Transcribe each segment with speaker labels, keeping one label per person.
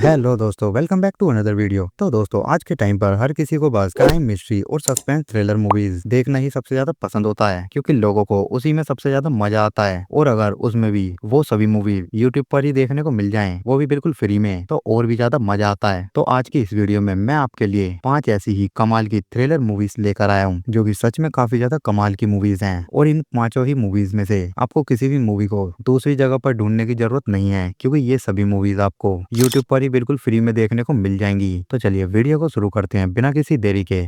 Speaker 1: Hello दोस्तों, welcome back to another video. तो दोस्तों, आज के टाइम पर हर किसी को बस क्राइम, मिस्ट्री और सस्पेंस थ्रिलर मूवीज देखना ही सबसे ज्यादा पसंद होता है, क्योंकि लोगों को उसी में सबसे ज्यादा मजा आता है। और अगर उसमें भी वो सभी मूवी यूट्यूब पर ही देखने को मिल जाएं, वो भी बिल्कुल फ्री में, तो और भी ज्यादा मजा आता है। तो आज की इस वीडियो में मैं आपके लिए 5 ऐसी ही कमाल की थ्रिलर मूवीज लेकर आया हूँ, जो कि सच में काफी ज्यादा कमाल की मूवीज हैं। और इन पांचों ही मूवीज में से आपको किसी भी मूवी को दूसरी जगह पर ढूंढने की जरूरत नहीं है, क्योंकि ये सभी मूवीज आपको यूट्यूब पर ही बिल्कुल फ्री में देखने को मिल जाएंगी। तो चलिए वीडियो को शुरू करते हैं बिना किसी देरी के।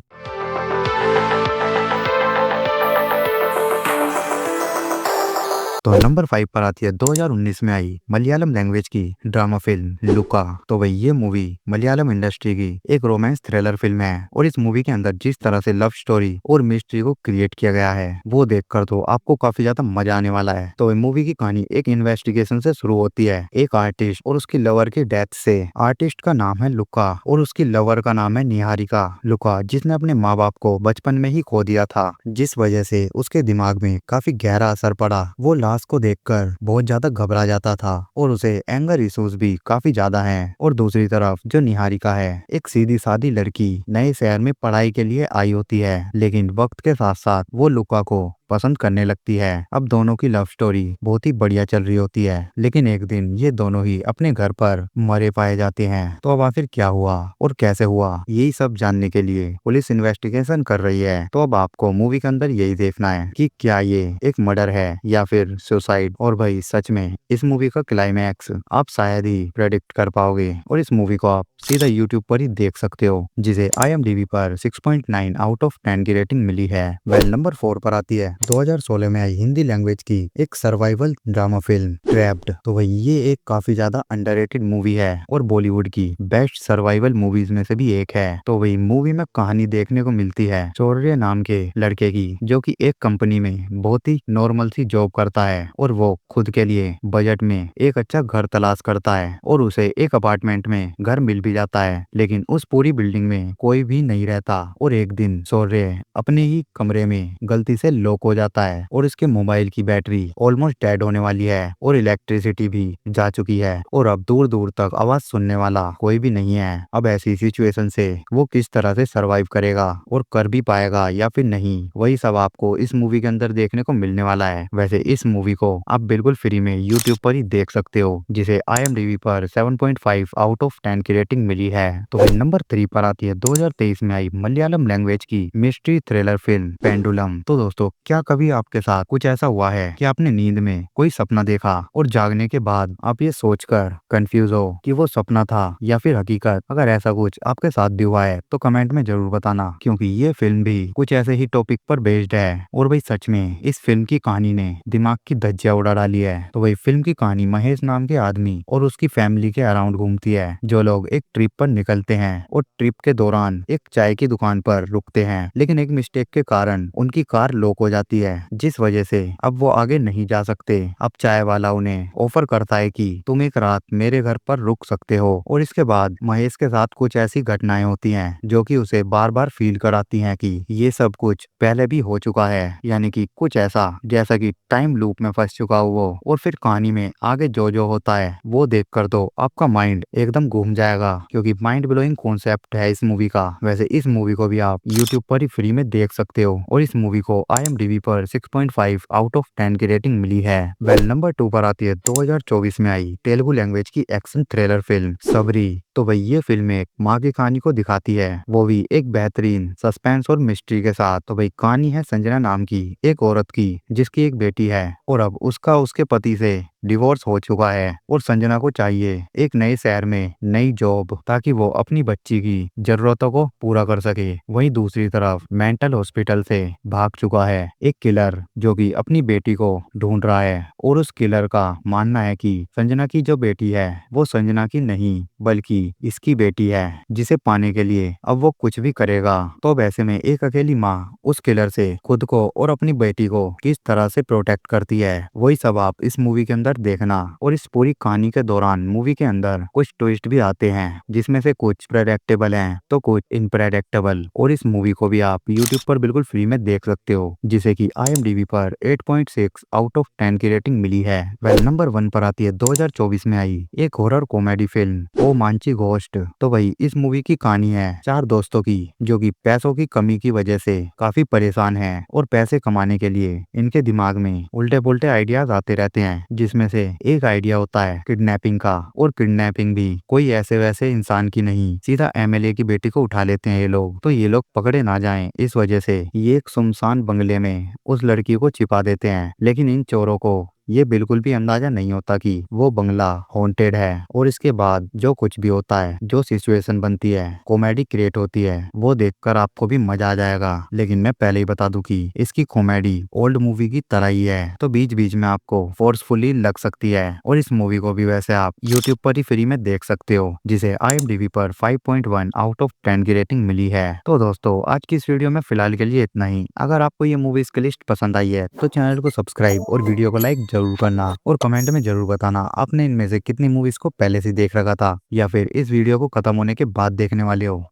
Speaker 1: तो नंबर 5 पर आती है 2019 में आई मलयालम लैंग्वेज की ड्रामा फिल्म लुका। तो भाई ये मूवी मलयालम इंडस्ट्री की एक रोमांस थ्रिलर फिल्म है, और इस मूवी के अंदर जिस तरह से लव स्टोरी और मिस्ट्री को क्रिएट किया गया है, वो देखकर तो आपको काफी ज्यादा मजा आने वाला है। तो मूवी की कहानी एक इन्वेस्टिगेशन से शुरू होती है, एक आर्टिस्ट और उसकी लवर की डेथ से। आर्टिस्ट का नाम है लुका और उसकी लवर का नाम है निहारिका लुका, जिसने अपने माँ बाप को बचपन में ही खो दिया था, जिस वजह से उसके दिमाग में काफी गहरा असर पड़ा। वो लाश को देखकर बहुत ज्यादा घबरा जाता था, और उसे एंगर इश्यूज भी काफी ज्यादा हैं। और दूसरी तरफ जो निहारिका है, एक सीधी सादी लड़की, नए शहर में पढ़ाई के लिए आई होती है, लेकिन वक्त के साथ साथ वो लुका को पसंद करने लगती है। अब दोनों की लव स्टोरी बहुत ही बढ़िया चल रही होती है, लेकिन एक दिन ये दोनों ही अपने घर पर मरे पाए जाते हैं। तो अब आखिर क्या हुआ और कैसे हुआ, यही सब जानने के लिए पुलिस इन्वेस्टिगेशन कर रही है। तो अब आपको मूवी के अंदर यही देखना है कि क्या ये एक मर्डर है या फिर सुसाइड। और भाई सच में इस मूवी का क्लाइमैक्स आप शायद ही प्रेडिक्ट कर पाओगे, और इस मूवी को आप सीधा यूट्यूब पर ही देख सकते हो, जिसे IMDb पर 6.9 आउट ऑफ 10 की रेटिंग मिली है। वेल, नंबर 4 पर आती है 2016 में आई हिंदी लैंग्वेज की एक सर्वाइवल ड्रामा फिल्म ट्रैप्ड। तो भाई ये एक काफी ज्यादा अंडररेटेड मूवी है, और बॉलीवुड की बेस्ट सर्वाइवल मूवीज में से भी एक है। तो भाई मूवी में कहानी देखने को मिलती है शौर्य नाम के लड़के की, जो कि एक कंपनी में बहुत ही नॉर्मल सी जॉब करता है, और वो खुद के लिए बजट में एक अच्छा घर तलाश करता है, और उसे एक अपार्टमेंट में घर मिल भी जाता है। लेकिन उस पूरी बिल्डिंग में कोई भी नहीं रहता, और एक दिन शौर्य अपने ही कमरे में गलती से लॉक हो जाता है, और इसके मोबाइल की बैटरी ऑलमोस्ट डेड होने वाली है, और इलेक्ट्रिसिटी भी जा चुकी है, और अब दूर दूर तक आवाज सुनने वाला कोई भी नहीं है। अब ऐसी सिचुएशन से वो किस तरह से सरवाइव करेगा, और कर भी पाएगा या फिर नहीं, वही सब आपको इस मूवी के अंदर देखने को मिलने वाला है। वैसे इस मूवी को आप बिल्कुल फ्री में यूट्यूब पर ही देख सकते हो, जिसे IMDb पर 7.5 आउट ऑफ 10 की रेटिंग मिली है। तो भाई नंबर 3 पर आती है 2023 में आई मलयालम लैंग्वेज की मिस्ट्री थ्रिलर फिल्म पेंडुलम। तो दोस्तों, क्या कभी आपके साथ कुछ ऐसा हुआ है कि आपने नींद में कोई सपना देखा, और जागने के बाद आप ये सोचकर कंफ्यूज हो कि वो सपना था या फिर हकीकत? अगर ऐसा कुछ आपके साथ भी हुआ है तो कमेंट में जरूर बताना, क्योंकि ये फिल्म भी कुछ ऐसे ही टॉपिक पर बेस्ड है। और भाई सच में इस फिल्म की कहानी ने दिमाग की धज्जियां उड़ा डाली है। तो भाई फिल्म की कहानी महेश नाम के आदमी और उसकी फैमिली के अराउंड घूमती है, जो लोग एक ट्रिप पर निकलते हैं, और ट्रिप के दौरान एक चाय की दुकान पर रुकते हैं, लेकिन एक मिस्टेक के कारण उनकी कार लॉक हो जाती है, जिस वजह से अब वो आगे नहीं जा सकते। अब चाय वाला उन्हें ऑफर करता है कि तुम एक रात मेरे घर पर रुक सकते हो। और इसके बाद महेश के साथ कुछ ऐसी घटनाएं होती हैं जो कि उसे बार बार फील कराती हैं कि ये सब कुछ पहले भी हो चुका है, यानी कि कुछ ऐसा जैसा कि टाइम लूप में फंस चुका हो वो। और फिर कहानी में आगे जो जो होता है वो देखकर तो आपका माइंड एकदम घूम जाएगा, क्योंकि माइंड ब्लोइंग कॉन्सेप्ट है इस मूवी का। वैसे इस मूवी को भी आप यूट्यूब पर ही फ्री में देख सकते हो, और इस मूवी को IMDb पर 6.5 आउट ऑफ 10 की रेटिंग मिली है। वेल, नंबर 2 पर आती है 2024 में आई तेलुगु लैंग्वेज की एक्शन थ्रिलर फिल्म सबरी। तो भाई ये फिल्म एक माँ की कहानी को दिखाती है, वो भी एक बेहतरीन सस्पेंस और मिस्ट्री के साथ। तो भाई कहानी है संजना नाम की एक औरत की, जिसकी एक बेटी है, और अब उसका उसके पति से डिवोर्स हो चुका है, और संजना को चाहिए एक नए शहर में नई जॉब, ताकि वो अपनी बच्ची की जरूरतों को पूरा कर सके। वहीं दूसरी तरफ मेंटल हॉस्पिटल से भाग चुका है एक किलर, जो कि अपनी बेटी को ढूंढ रहा है, और उस किलर का मानना है कि संजना की जो बेटी है वो संजना की नहीं बल्कि इसकी बेटी है, जिसे पाने के लिए अब वो कुछ भी करेगा। तो अब ऐसे में एक अकेली माँ उस किलर से खुद को और अपनी बेटी को किस तरह से प्रोटेक्ट करती है, वही सब आप इस मूवी के अंदर अंदर देखना। और इस पूरी कहानी के दौरान मूवी के अंदर कुछ ट्विस्ट भी आते हैं, जिसमें से कुछ प्रेडिक्टेबल हैं तो कुछ इनप्रेडिक्टेबल। और इस मूवी को भी आप यूट्यूब पर बिल्कुल फ्री में देख सकते हो, जिसे कि IMDb पर 8.6 आउट ऑफ 10 की रेटिंग मिली है। वह नंबर 1 पर आती है 2024 में आई एक हॉरर कॉमेडी फिल्म ओ मांची घोस्ट। तो वही इस मूवी की कहानी है 4 दोस्तों की, जो कि पैसों की कमी की वजह से काफी परेशान हैं और पैसे कमाने के लिए इनके दिमाग में उल्टे पुल्टे आइडियाज आते रहते हैं, जिसमें से एक आइडिया होता है किडनैपिंग का। और किडनैपिंग भी कोई ऐसे वैसे इंसान की नहीं, सीधा MLA की बेटी को उठा लेते हैं ये लोग। तो ये लोग पकड़े ना जाएं इस वजह से ये एक सुनसान बंगले में उस लड़की को छिपा देते हैं। लेकिन इन चोरों को ये बिल्कुल भी अंदाजा नहीं होता कि वो बंगला हॉन्टेड है। और इसके बाद जो कुछ भी होता है, जो सिचुएशन बनती है, कॉमेडी क्रिएट होती है, वो देखकर आपको भी मजा आ जाएगा। लेकिन मैं पहले ही बता दूं कि इसकी कॉमेडी ओल्ड मूवी की तरह ही है, तो बीच बीच में आपको फोर्सफुली लग सकती है। और इस मूवी को भी वैसे आप यूट्यूब पर ही फ्री में देख सकते हो, जिसे IMDb पर 5.1 आउट ऑफ 10 की रेटिंग मिली है। तो दोस्तों आज की इस वीडियो में फिलहाल के लिए इतना ही। अगर आपको ये मूवीज की लिस्ट पसंद आई है तो चैनल को सब्सक्राइब और वीडियो को लाइक जरूर करना, और कमेंट में जरूर बताना आपने इनमें से कितनी मूवीज को पहले से देख रखा था या फिर इस वीडियो को खत्म होने के बाद देखने वाले हो।